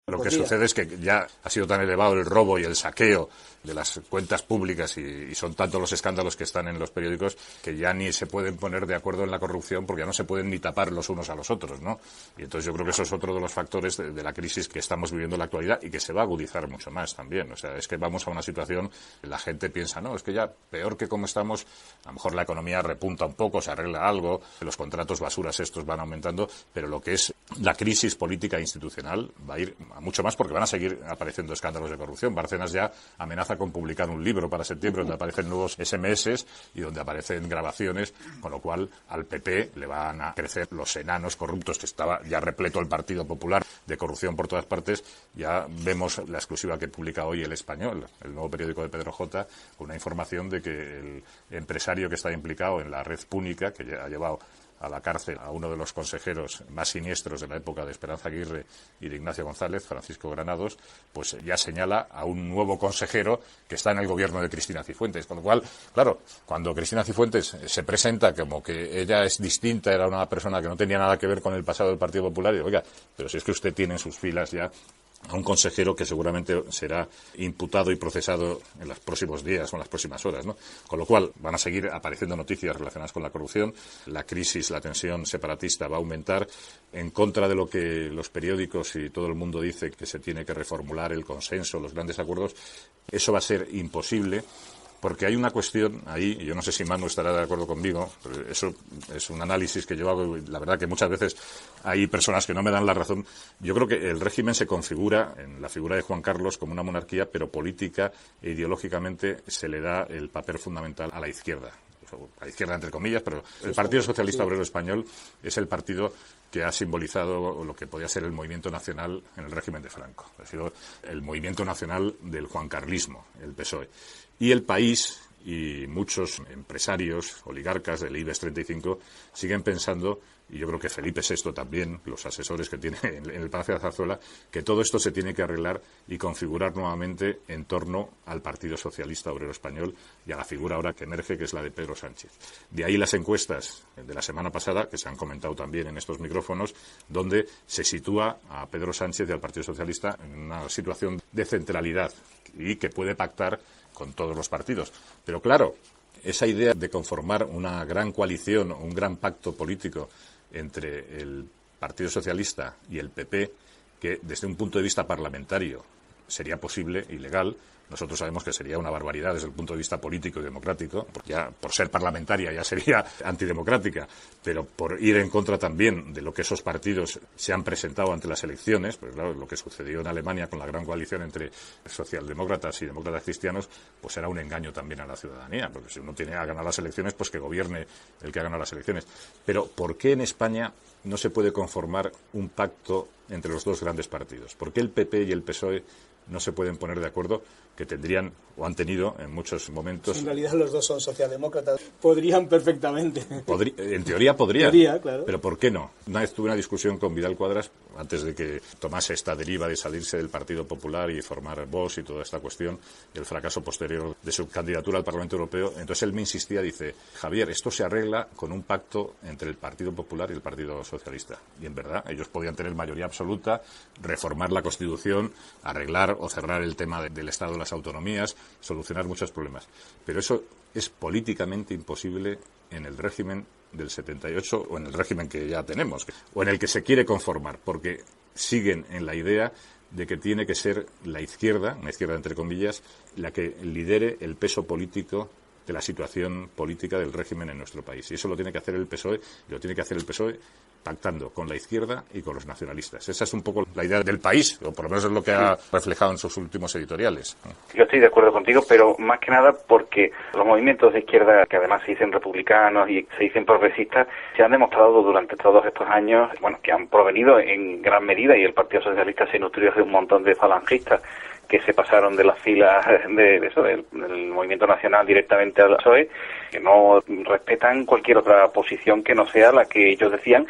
Lo que sucede es que ya ha sido tan elevado el robo y el saqueo de las cuentas públicas y son tantos los escándalos que están en los periódicos que ya ni se pueden poner de acuerdo en la corrupción porque ya no se pueden ni tapar los unos a los otros, ¿no? Y entonces yo creo que eso es otro de los factores de la crisis que estamos viviendo en la actualidad y que se va a agudizar mucho más también. O sea, es que vamos a una situación, la gente piensa, no, es que ya peor que como estamos, a lo mejor la economía repunta un poco, se arregla algo, los contratos basuras estos van aumentando, pero lo que es la crisis política e institucional va a ir a mucho más porque van a seguir apareciendo escándalos de corrupción. Bárcenas ya amenaza con publicar un libro para septiembre donde aparecen nuevos SMS y donde aparecen grabaciones, con lo cual al PP le van a crecer los enanos corruptos, que estaba ya repleto el Partido Popular de corrupción por todas partes. Ya vemos la exclusiva que publica hoy El Español, el nuevo periódico de Pedro J, con una información de que el empresario que está implicado en la red púnica, que ha llevado a la cárcel a uno de los consejeros más siniestros de la época de Esperanza Aguirre y de Ignacio González, Francisco Granados, pues ya señala a un nuevo consejero que está en el gobierno de Cristina Cifuentes. Con lo cual, claro, cuando Cristina Cifuentes se presenta como que ella es distinta, era una persona que no tenía nada que ver con el pasado del Partido Popular, y digo, oiga, pero si es que usted tiene en sus filas ya a un consejero que seguramente será imputado y procesado en los próximos días o en las próximas horas, ¿no? Con lo cual van a seguir apareciendo noticias relacionadas con la corrupción, la crisis, la tensión separatista va a aumentar en contra de lo que los periódicos y todo el mundo dice que se tiene que reformular el consenso, los grandes acuerdos. Eso va a ser imposible. Porque hay una cuestión ahí, y yo no sé si Manu estará de acuerdo conmigo, pero eso es un análisis que yo hago y la verdad que muchas veces hay personas que no me dan la razón. Yo creo que el régimen se configura en la figura de Juan Carlos como una monarquía, pero política e ideológicamente se le da el papel fundamental a la izquierda. A la izquierda entre comillas, pero el Partido Socialista Obrero Español es el partido que ha simbolizado lo que podía ser el movimiento nacional en el régimen de Franco. Ha sido el movimiento nacional del juancarlismo, el PSOE. Y el país y muchos empresarios, oligarcas del IBEX 35 siguen pensando, y yo creo que Felipe VI también, los asesores que tiene en el Palacio de Zarzuela, que todo esto se tiene que arreglar y configurar nuevamente en torno al Partido Socialista Obrero Español y a la figura ahora que emerge, que es la de Pedro Sánchez. De ahí las encuestas de la semana pasada, que se han comentado también en estos micrófonos, donde se sitúa a Pedro Sánchez y al Partido Socialista en una situación de centralidad y que puede pactar con todos los partidos. Pero claro, esa idea de conformar una gran coalición, un gran pacto político entre el Partido Socialista y el PP, que desde un punto de vista parlamentario sería posible y legal, nosotros sabemos que sería una barbaridad desde el punto de vista político y democrático, ya por ser parlamentaria ya sería antidemocrática, pero por ir en contra también de lo que esos partidos se han presentado ante las elecciones, pues claro, lo que sucedió en Alemania con la gran coalición entre socialdemócratas y demócratas cristianos, pues era un engaño también a la ciudadanía, porque si uno tiene a ganar las elecciones, pues que gobierne el que ha ganado las elecciones. Pero ¿por qué en España no se puede conformar un pacto entre los dos grandes partidos? ¿Por qué el PP y el PSOE no se pueden poner de acuerdo, que tendrían o han tenido en muchos momentos? En realidad los dos son socialdemócratas. Podrían perfectamente. En teoría podrían. Claro. Pero ¿por qué no? Una vez tuve una discusión con Vidal Cuadras antes de que tomase esta deriva de salirse del Partido Popular y formar Vox y toda esta cuestión, el fracaso posterior de su candidatura al Parlamento Europeo. Entonces él me insistía, dice, Javier, esto se arregla con un pacto entre el Partido Popular y el Partido Socialista. Y en verdad, ellos podían tener mayoría absoluta, reformar la Constitución, arreglar o cerrar el tema del Estado de las autonomías, solucionar muchos problemas. Pero eso es políticamente imposible en el régimen del 78 o en el régimen que ya tenemos, o en el que se quiere conformar, porque siguen en la idea de que tiene que ser la izquierda, una izquierda entre comillas, la que lidere el peso político de la situación política del régimen en nuestro país. Y eso lo tiene que hacer el PSOE, y lo tiene que hacer el PSOE pactando con la izquierda y con los nacionalistas. Esa es un poco la idea del país, o por lo menos es lo que ha reflejado en sus últimos editoriales. Yo estoy de acuerdo contigo, pero más que nada porque los movimientos de izquierda, que además se dicen republicanos y se dicen progresistas, se han demostrado durante todos estos años, bueno, que han provenido en gran medida, y el Partido Socialista se nutrió de un montón de falangistas que se pasaron de las filas del movimiento nacional directamente al PSOE, que no respetan cualquier otra posición que no sea la que ellos decían,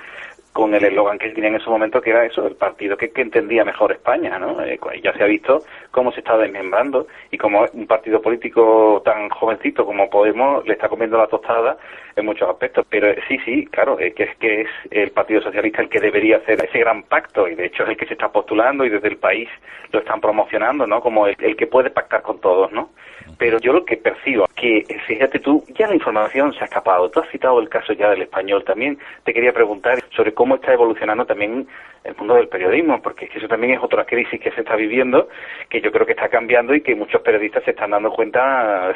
con el eslogan que tenían en su momento, que era eso, el partido que entendía mejor España, ¿no? Ya se ha visto cómo se está desmembrando y cómo un partido político tan jovencito como Podemos le está comiendo la tostada en muchos aspectos. Pero sí, claro, que es el Partido Socialista el que debería hacer ese gran pacto, y de hecho es el que se está postulando y desde el país lo están promocionando, ¿no? Como el que puede pactar con todos, ¿no? Pero yo lo que percibo, que fíjate tú, ya la información se ha escapado. Tú has citado el caso ya del Español. También te quería preguntar sobre cómo está evolucionando también el mundo del periodismo, porque eso también es otra crisis que se está viviendo, que yo creo que está cambiando y que muchos periodistas se están dando cuenta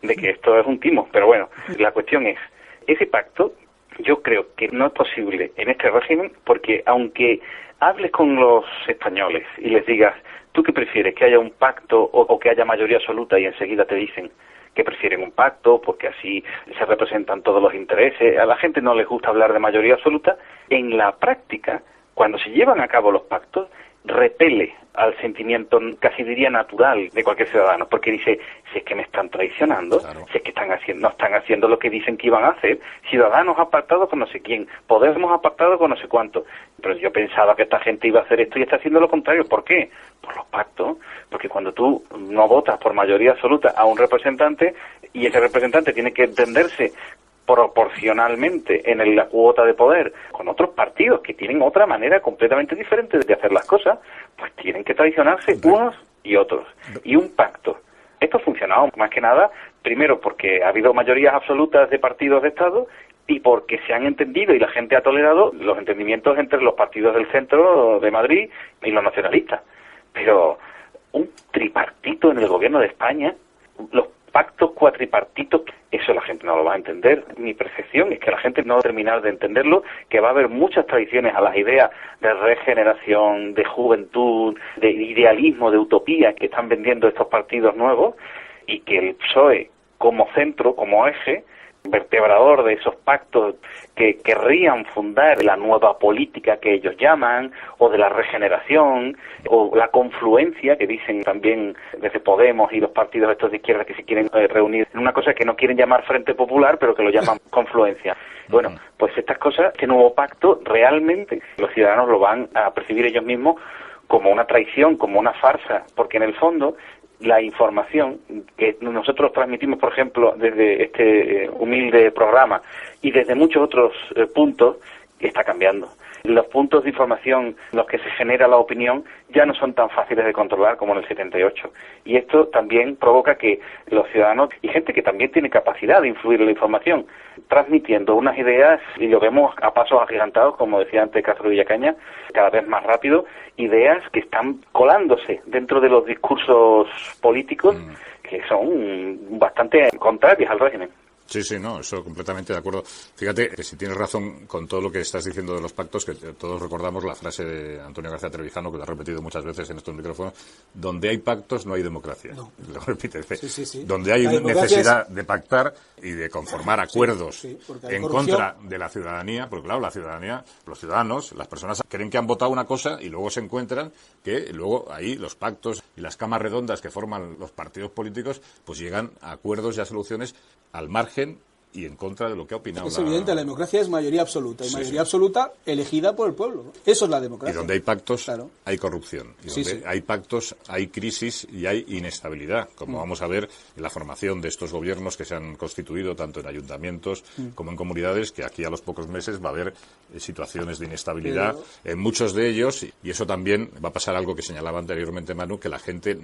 de que esto es un timo. Pero bueno, la cuestión es, ese pacto yo creo que no es posible en este régimen, porque aunque hables con los españoles y les digas, ¿tú qué prefieres? ¿Que haya un pacto o que haya mayoría absoluta? Y enseguida te dicen que prefieren un pacto porque así se representan todos los intereses. A la gente no les gusta hablar de mayoría absoluta. En la práctica, cuando se llevan a cabo los pactos, repele al sentimiento, casi diría natural, de cualquier ciudadano, porque dice, si es que me están traicionando, claro, si es que no están haciendo lo que dicen que iban a hacer. Ciudadanos ha pactado con no sé quién, Podemos ha pactado con no sé cuánto, pero yo pensaba que esta gente iba a hacer esto y está haciendo lo contrario. ¿Por qué? Por los pactos, porque cuando tú no votas por mayoría absoluta a un representante, y ese representante tiene que entenderse proporcionalmente en la cuota de poder con otros partidos que tienen otra manera completamente diferente de hacer las cosas, pues tienen que traicionarse unos y otros. Y un pacto. Esto ha funcionado más que nada, primero porque ha habido mayorías absolutas de partidos de Estado y porque se han entendido y la gente ha tolerado los entendimientos entre los partidos del centro de Madrid y los nacionalistas. Pero un tripartito en el gobierno de España, los pactos cuatripartitos, eso la gente no lo va a entender. Mi percepción es que la gente no va a terminar de entenderlo, que va a haber muchas traiciones a las ideas de regeneración, de juventud, de idealismo, de utopía que están vendiendo estos partidos nuevos, y que el PSOE como centro, como eje vertebrador de esos pactos que querrían fundar la nueva política que ellos llaman, o de la regeneración, o la confluencia que dicen también desde Podemos y los partidos estos de izquierda que se quieren reunir en una cosa que no quieren llamar Frente Popular, pero que lo llaman confluencia. Bueno, pues estas cosas, este nuevo pacto, realmente los ciudadanos lo van a percibir ellos mismos como una traición, como una farsa, porque en el fondo la información que nosotros transmitimos, por ejemplo, desde este humilde programa y desde muchos otros puntos, está cambiando. Los puntos de información en los que se genera la opinión ya no son tan fáciles de controlar como en el 78. Y esto también provoca que los ciudadanos y gente que también tiene capacidad de influir en la información, transmitiendo unas ideas, y lo vemos a pasos agigantados, como decía antes Castro Villacaña, cada vez más rápido, ideas que están colándose dentro de los discursos políticos que son bastante contrarios al régimen. Sí, no, eso completamente de acuerdo. Fíjate que si tienes razón con todo lo que estás diciendo de los pactos, que todos recordamos la frase de Antonio García Trevijano, que lo ha repetido muchas veces en estos micrófonos, donde hay pactos no hay democracia. No. Lo repite. Sí. Donde hay necesidad de pactar y de conformar acuerdos en contra de la ciudadanía, porque claro, la ciudadanía, los ciudadanos, las personas creen que han votado una cosa y luego se encuentran que luego ahí los pactos y las camas redondas que forman los partidos políticos pues llegan a acuerdos y a soluciones al margen y en contra de lo que ha opinado. Es evidente, la democracia es mayoría absoluta, y mayoría absoluta elegida por el pueblo. Eso es la democracia. Y donde hay pactos, hay corrupción. Y donde hay pactos, hay crisis y hay inestabilidad, como vamos a ver en la formación de estos gobiernos que se han constituido tanto en ayuntamientos como en comunidades, que aquí a los pocos meses va a haber situaciones de inestabilidad en muchos de ellos, y eso también va a pasar algo que señalaba anteriormente Manu, que la gente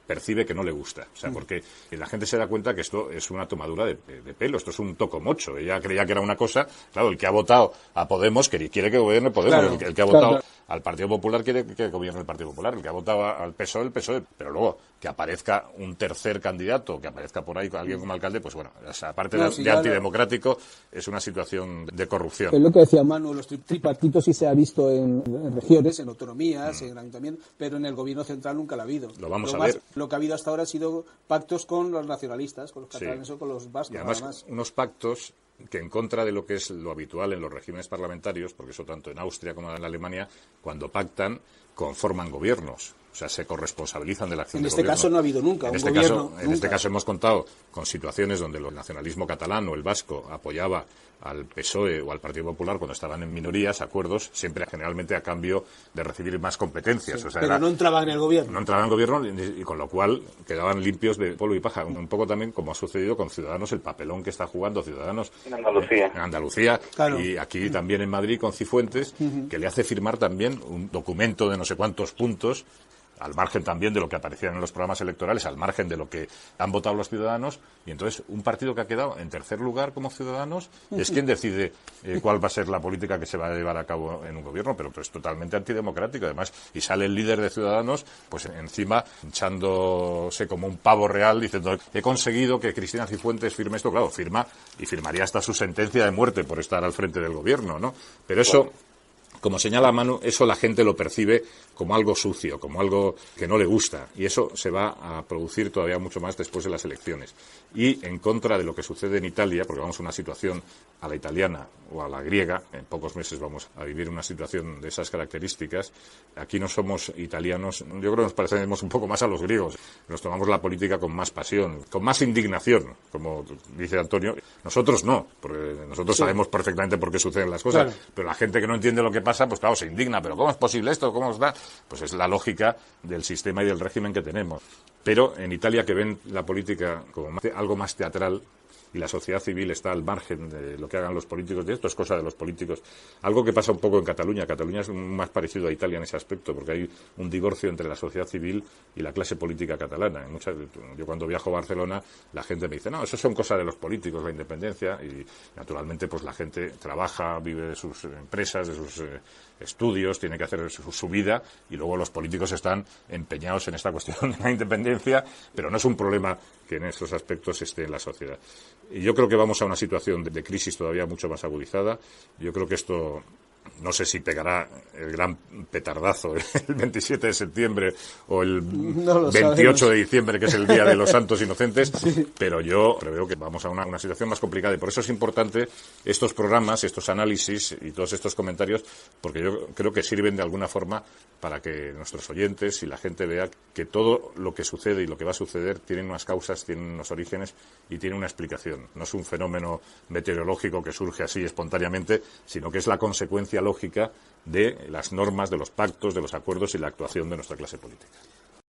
percibe que no le gusta. O sea, porque la gente se da cuenta que esto es una tomadura de pelo, esto es un tocomocho. Ella creía que era una cosa, claro, el que ha votado a Podemos quiere que gobierne Podemos, el que ha votado al Partido Popular quiere que gobierne el Partido Popular, el que ha votado al PSOE, el PSOE, pero luego que aparezca un tercer candidato, que aparezca por ahí alguien como alcalde, pues bueno, o sea, aparte de antidemocrático, es una situación de corrupción. Es lo que decía Manu, los tripartitos sí se ha visto en regiones, en autonomías, en ayuntamientos, pero en el gobierno central nunca lo ha habido. Lo vamos a ver. Lo que ha habido hasta ahora ha sido pactos con los nacionalistas, con los catalanes o con los vascos. Y además, unos pactos que en contra de lo que es lo habitual en los regímenes parlamentarios, porque eso tanto en Austria como en Alemania, cuando pactan, conforman gobiernos. O sea, se corresponsabilizan de la acción En del este gobierno. caso no ha habido nunca En un este gobierno. caso, en este caso hemos contado con situaciones donde el nacionalismo catalán o el vasco apoyaba al PSOE o al Partido Popular cuando estaban en minorías, acuerdos, siempre generalmente a cambio de recibir más competencias. Sí, o sea, pero no entraban en el gobierno. No entraban en el gobierno y con lo cual quedaban limpios de polvo y paja. Un poco también como ha sucedido con Ciudadanos, el papelón que está jugando Ciudadanos En Andalucía. Claro. Y aquí también en Madrid con Cifuentes, que le hace firmar también un documento de no sé cuántos puntos, al margen también de lo que aparecía en los programas electorales, al margen de lo que han votado los ciudadanos, y entonces un partido que ha quedado en tercer lugar como Ciudadanos es quien decide cuál va a ser la política que se va a llevar a cabo en un gobierno, pero es totalmente antidemocrático además, y sale el líder de Ciudadanos pues encima hinchándose como un pavo real diciendo he conseguido que Cristina Cifuentes firme esto, claro, firma y firmaría hasta su sentencia de muerte por estar al frente del gobierno, ¿no? Pero eso, como señala Manu, eso la gente lo percibe como algo sucio, como algo que no le gusta, y eso se va a producir todavía mucho más después de las elecciones. Y en contra de lo que sucede en Italia, porque vamos a una situación a la italiana o a la griega, en pocos meses vamos a vivir una situación de esas características, aquí no somos italianos, yo creo que nos parecemos un poco más a los griegos, nos tomamos la política con más pasión, con más indignación, como dice Antonio. Nosotros no, porque nosotros sabemos perfectamente por qué suceden las cosas, Claro. pero la gente que no entiende lo que pasa, pues claro, se indigna, pero ¿cómo es posible esto? ¿Cómo está? Pues es la lógica del sistema y del régimen que tenemos. Pero en Italia, que ven la política como algo más teatral, y la sociedad civil está al margen de lo que hagan los políticos, y esto es cosa de los políticos. Algo que pasa un poco en Cataluña. Cataluña es más parecido a Italia en ese aspecto, porque hay un divorcio entre la sociedad civil y la clase política catalana. Yo cuando viajo a Barcelona, la gente me dice, no, eso son cosas de los políticos, la independencia, y naturalmente pues la gente trabaja, vive de sus empresas, de sus estudios, tiene que hacer su vida, y luego los políticos están empeñados en esta cuestión de la independencia, pero no es un problema que en estos aspectos esté en la sociedad. Y yo creo que vamos a una situación de crisis todavía mucho más agudizada. Yo creo que esto, no sé si pegará el gran petardazo el 27 de septiembre o el 28 de diciembre, que es el Día de los Santos Inocentes, pero yo preveo que vamos a una situación más complicada, y por eso es importante estos programas, estos análisis y todos estos comentarios, porque yo creo que sirven de alguna forma para que nuestros oyentes y la gente vea que todo lo que sucede y lo que va a suceder tiene unas causas, tiene unos orígenes y tiene una explicación. No es un fenómeno meteorológico que surge así espontáneamente, sino que es la consecuencia lógica de las normas, de los pactos, de los acuerdos y la actuación de nuestra clase política.